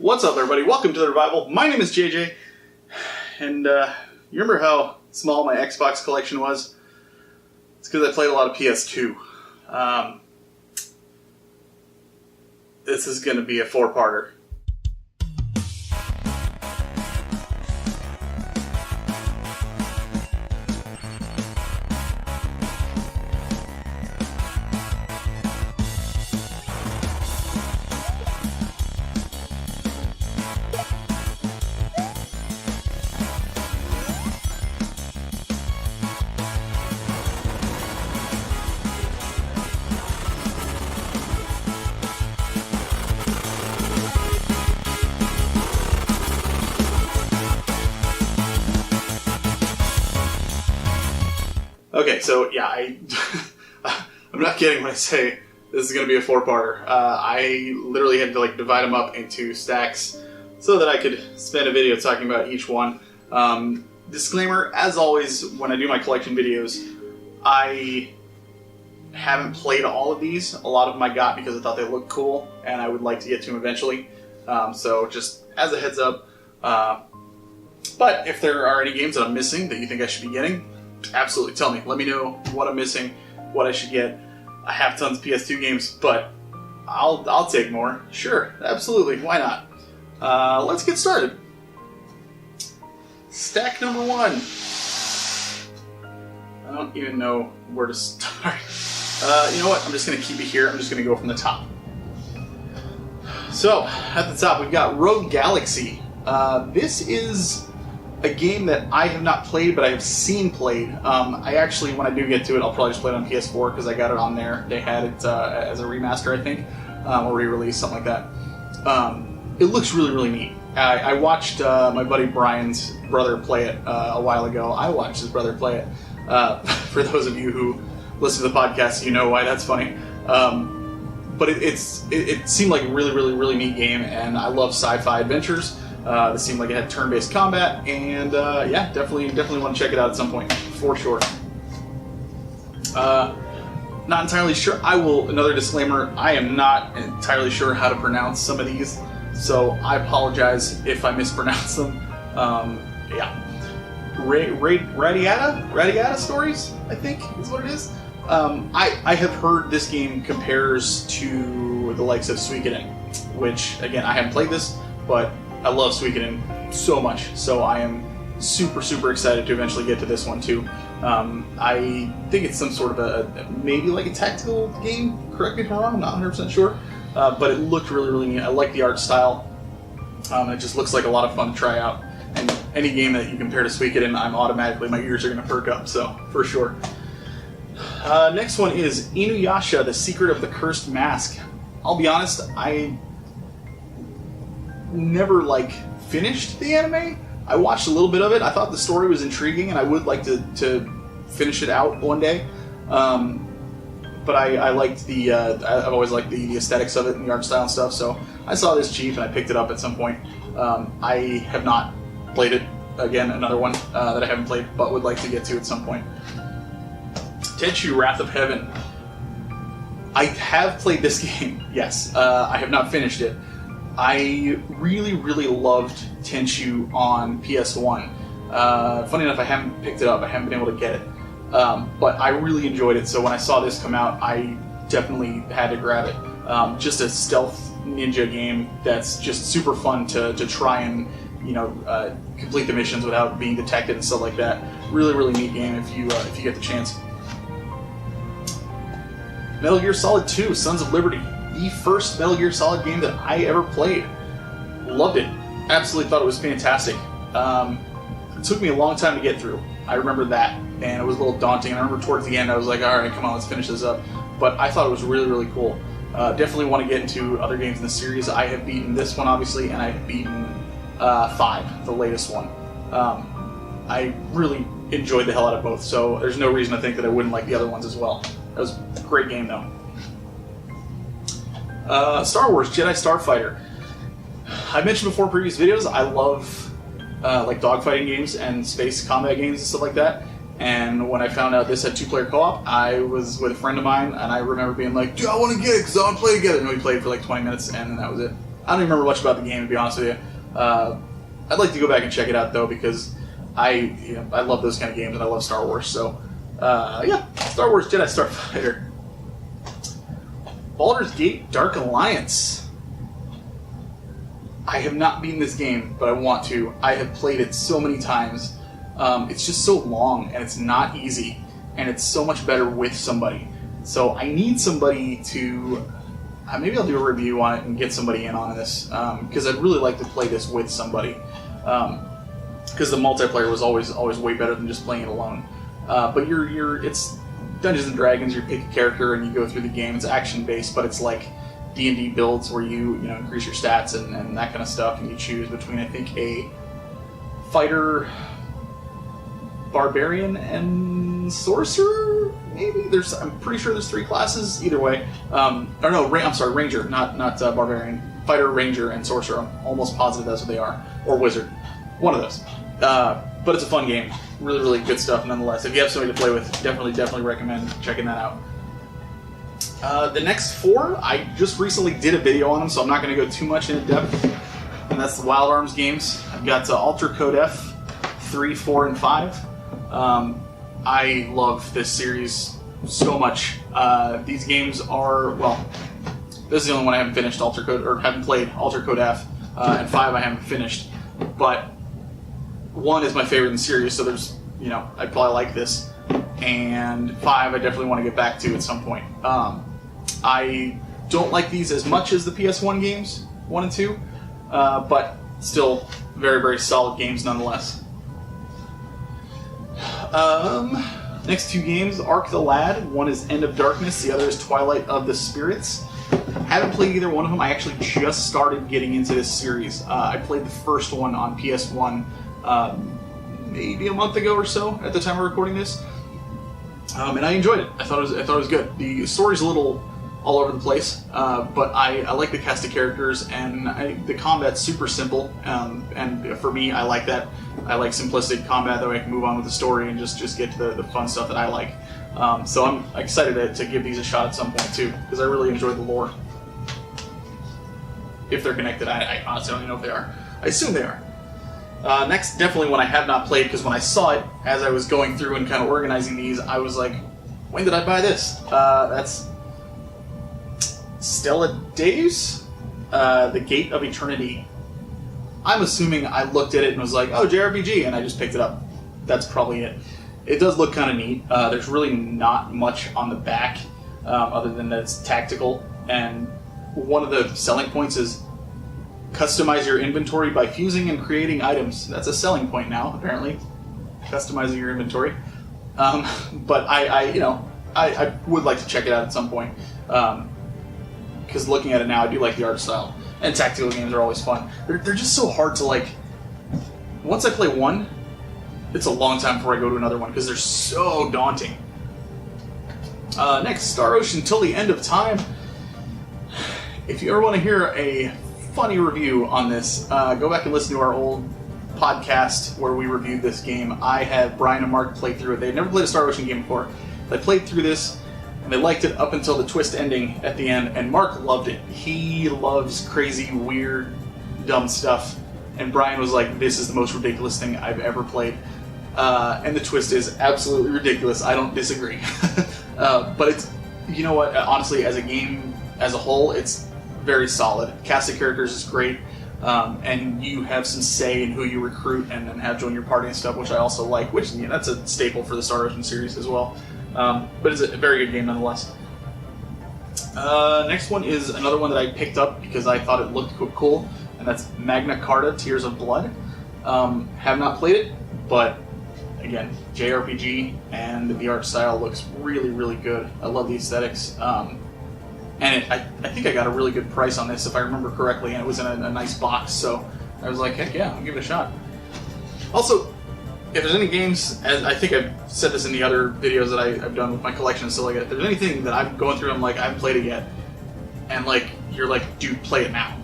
What's up, everybody? Welcome to the Revival. My name is JJ, and you remember how small my Xbox collection was? It's because I played a lot of PS2. This is going to be a four-parter. Okay, so yeah, I'm not kidding when I say this is going to be a four-parter. I literally had to divide them up into stacks so that I could spend a video talking about each one. Disclaimer, as always, when I do my collection videos, I haven't played all of these. A lot of them I got because I thought they looked cool, and I would like to get to them eventually. So just as a heads up. But if there are any games that I'm missing that you think I should be getting, absolutely tell me. Let me know what I'm missing, what I should get. I have tons of PS2 games, but I'll take more. Sure, absolutely. Why not? Let's get started. Stack number one. I don't even know where to start. You know what? I'm just going to keep it here. I'm just going to go from the top. So, at the top, we've got Rogue Galaxy. This is a game that I have not played, but I have seen played. I actually, when I do get to it, I'll probably just play it on PS4 because I got it on there. They had it as a remaster, I think, or re-release, something like that. It looks really, really neat. I watched my buddy Brian's brother play it a while ago. I watched his brother play it. For those of you who listen to the podcast, you know why that's funny. But it seemed like a really, really, really neat game, and I love sci-fi adventures. This seemed like it had turn-based combat, and yeah, definitely want to check it out at some point, for sure. Not entirely sure. Another disclaimer, I am not entirely sure how to pronounce some of these, so I apologize if I mispronounce them. Yeah. Radiata Stories, I think is what it is. I have heard this game compares to the likes of Suikoden, which, again, I haven't played this, but I love Suikoden so much, so I am super, super excited to eventually get to this one too. I think it's some sort of maybe like a tactical game, correct me if I'm wrong, I'm not 100% sure, but it looked really, really neat. I like the art style. It just looks like a lot of fun to try out, and any game that you compare to Suikoden, my ears are going to perk up, so for sure. Next one is Inuyasha, The Secret of the Cursed Mask. I'll be honest, I never finished the anime. I watched a little bit of it. I thought the story was intriguing, and I would like to finish it out one day. But I liked I've always liked the aesthetics of it and the art style and stuff. So I saw this cheap and I picked it up at some point. I have not played it. Again, another one that I haven't played, but would like to get to at some point. Tenchu: Wrath of Heaven. I have played this game. Yes, I have not finished it. I really, really loved Tenchu on PS1. Funny enough, I haven't picked it up. I haven't been able to get it. But I really enjoyed it, so when I saw this come out, I definitely had to grab it. Just a stealth ninja game that's just super fun to try and, complete the missions without being detected and stuff like that. Really, really neat game if you get the chance. Metal Gear Solid 2: Sons of Liberty. The first Metal Gear Solid game that I ever played. Loved it. Absolutely thought it was fantastic. It took me a long time to get through. I remember that, and it was a little daunting. I remember towards the end I was like, alright, come on, let's finish this up. But I thought it was really, really cool. Definitely want to get into other games in the series. I have beaten this one, obviously, and I have beaten 5, the latest one. I really enjoyed the hell out of both, so there's no reason to think that I wouldn't like the other ones as well. That was a great game, though. Star Wars Jedi Starfighter. I mentioned before in previous videos, I love dogfighting games and space combat games and stuff like that. And when I found out this had 2-player co-op, I was with a friend of mine, and I remember being like, dude, I want to get it because I want to play together. And we played for like 20 minutes, and then that was it. I don't even remember much about the game, to be honest with you. I'd like to go back and check it out though, because I love those kind of games and I love Star Wars. So yeah, Star Wars Jedi Starfighter. Baldur's Gate Dark Alliance. I have not beaten this game, but I want to. I have played it so many times. It's just so long, and it's not easy, and it's so much better with somebody. So I need somebody to... maybe I'll do a review on it and get somebody in on this, because I'd really like to play this with somebody. Because the multiplayer was always way better than just playing it alone. But it's Dungeons and Dragons. You pick a character and you go through the game. It's action based, but it's like D&D builds where you increase your stats and that kind of stuff, and you choose between, I think, a fighter, barbarian, and sorcerer. Maybe I'm pretty sure there's 3 classes. Either way, I'm sorry, ranger, not barbarian. Fighter, ranger, and sorcerer. I'm almost positive that's what they are, or wizard, one of those. But it's a fun game, really, really good stuff nonetheless. If you have somebody to play with, definitely recommend checking that out. The next 4, I just recently did a video on them, so I'm not going to go too much into depth. And that's the Wild Arms games. I've got Alter Code F, 3, 4, and 5. I love this series so much. These games are, well, this is the only one I haven't finished, haven't played Alter Code F, and 5 I haven't finished. But 1 is my favorite in the series, so there's, I probably like this. And 5 I definitely want to get back to at some point. I don't like these as much as the PS1 games, 1 and 2, but still very, very solid games nonetheless. Next 2 games, Ark the Lad. One is End of Darkness, the other is Twilight of the Spirits. Haven't played either one of them. I actually just started getting into this series. I played the first one on PS1 maybe a month ago or so at the time of recording this. And I enjoyed it. I thought it was good. The story's a little all over the place, but I like the cast of characters, and the combat's super simple. And for me, I like that. I like simplistic combat, that way I can move on with the story and just get to the fun stuff that I like. So I'm excited to give these a shot at some point too, because I really enjoyed the lore. If they're connected, I honestly don't even know if they are. I assume they are. Next, definitely one I have not played, because when I saw it, as I was going through and kind of organizing these, I was like, when did I buy this? That's Stella Deus? The Gate of Eternity. I'm assuming I looked at it and was like, oh, JRPG, and I just picked it up. That's probably it. It does look kind of neat. There's really not much on the back, other than that it's tactical, and one of the selling points is customize your inventory by fusing and creating items. That's a selling point now, apparently. Customizing your inventory. But I would like to check it out at some point. Because looking at it now, I do like the art style. And tactical games are always fun. They're just so hard to, like... Once I play one, it's a long time before I go to another one, because they're so daunting. Next, Star Ocean Till the End of Time. If you ever want to hear a funny review on this, go back and listen to our old podcast where we reviewed this game. I had Brian and Mark play through it. They'd never played a Star Ocean game before. They played through this, and they liked it up until the twist ending at the end, and Mark loved it. He loves crazy, weird, dumb stuff, and Brian was like, this is the most ridiculous thing I've ever played. And the twist is absolutely ridiculous. I don't disagree. But it's, you know what, honestly, as a game as a whole, it's very solid. Cast of characters is great, and you have some say in who you recruit and have join your party and stuff, which I also like, which that's a staple for the Star Ocean series as well. But it's a very good game nonetheless. Next one is another one that I picked up because I thought it looked cool, and that's Magna Carta Tears of Blood. Have not played it, but again, JRPG, and the art style looks really, really good. I love the aesthetics. And I think I got a really good price on this, if I remember correctly, and it was in a nice box, so I was like, heck yeah, I'll give it a shot. Also, if there's any games, and I think I've said this in the other videos that I've done with my collection and stuff like that, if there's anything that I'm going through, I'm like, I haven't played it yet, and like, you're like, dude, play it now.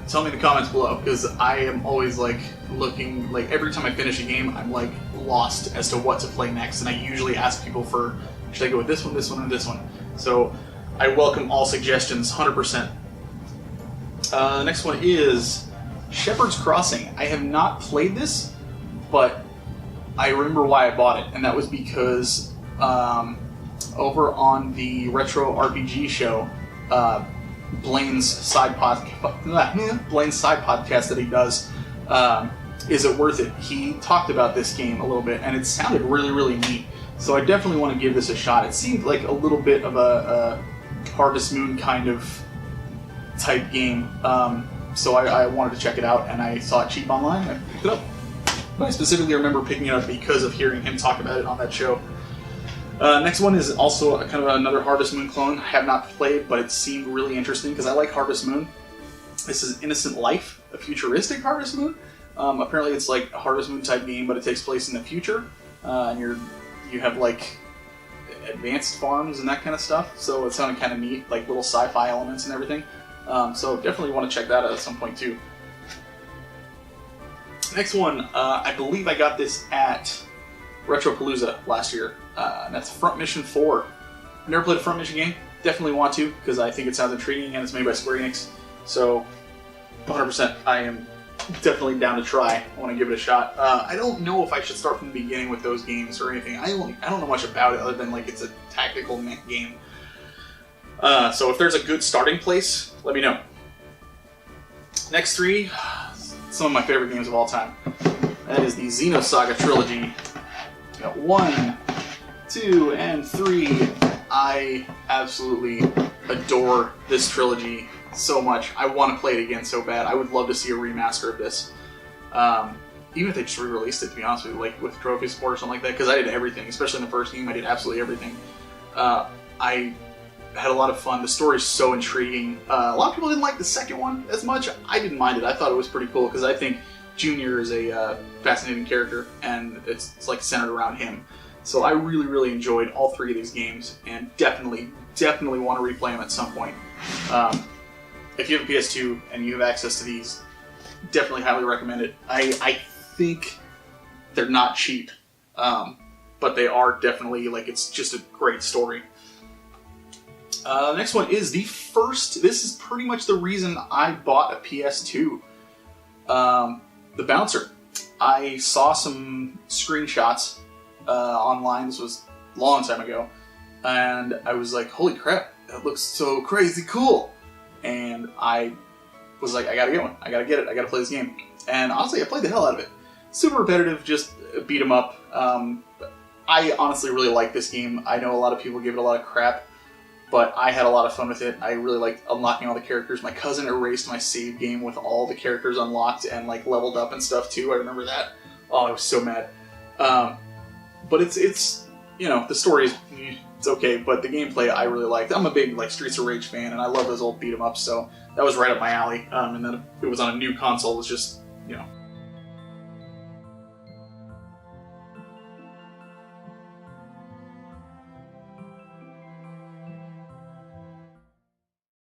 Tell me in the comments below, because I am always like, looking, like, every time I finish a game, I'm like, lost as to what to play next, and I usually ask people for, should I go with this one, or this one? So, I welcome all suggestions, 100%. The next one is Shepherd's Crossing. I have not played this, but I remember why I bought it, and that was because over on the Retro RPG show, Blaine's side podcast that he does, Is It Worth It? He talked about this game a little bit, and it sounded really, really neat. So I definitely want to give this a shot. It seemed like a little bit of a Harvest Moon kind of type game. So I wanted to check it out, and I saw it cheap online, and I picked it up. I specifically remember picking it up because of hearing him talk about it on that show. Next one is also kind of another Harvest Moon clone. I have not played, but it seemed really interesting because I like Harvest Moon. This is Innocent Life, a futuristic Harvest Moon. Apparently it's like a Harvest Moon type game, but it takes place in the future, and you have like advanced farms and that kind of stuff. So it sounded kind of neat, like little sci-fi elements and everything. So definitely want to check that out at some point too. Next one, I believe I got this at Retropalooza last year. And that's Front Mission 4. I've never played a Front Mission game. Definitely want to, because I think it sounds intriguing, and it's made by Square Enix. So, 100%, I am definitely down to try. I want to give it a shot. I don't know if I should start from the beginning with those games or anything. I don't know much about it other than like it's a tactical game. So if there's a good starting place, let me know. Next three, some of my favorite games of all time. That is the Xenosaga trilogy. We got 1, 2, and 3. I absolutely adore this trilogy so much. I want to play it again so bad. I would love to see a remaster of this. Even if they just re-released it, to be honest with you, like with trophy support or something like that, because I did everything, especially in the first game, I did absolutely everything. I had a lot of fun. The story's so intriguing. A lot of people didn't like the second one as much. I didn't mind it. I thought it was pretty cool, because I think Junior is a fascinating character, and it's like centered around him. So I really, really enjoyed all 3 of these games, and definitely want to replay them at some point. If you have a PS2 and you have access to these, definitely highly recommend it. I think they're not cheap, but they are definitely, like, it's just a great story. The next one is the first, this is pretty much the reason I bought a PS2. The Bouncer. I saw some screenshots online, this was a long time ago, and I was like, holy crap, that looks so crazy cool. And I was like, I gotta get one, I gotta get it, I gotta play this game. And honestly, I played the hell out of it. Super repetitive, just beat 'em up. I honestly really like this game. I know a lot of people give it a lot of crap, but I had a lot of fun with it. I really liked unlocking all the characters. My cousin erased my save game with all the characters unlocked and like leveled up and stuff too. I remember that. Oh, I was so mad. But it's you know, the story is it's okay, but the gameplay I really liked. I'm a big like Streets of Rage fan, and I love those old beat 'em ups, so that was right up my alley. And then it was on a new console. It was just, you know,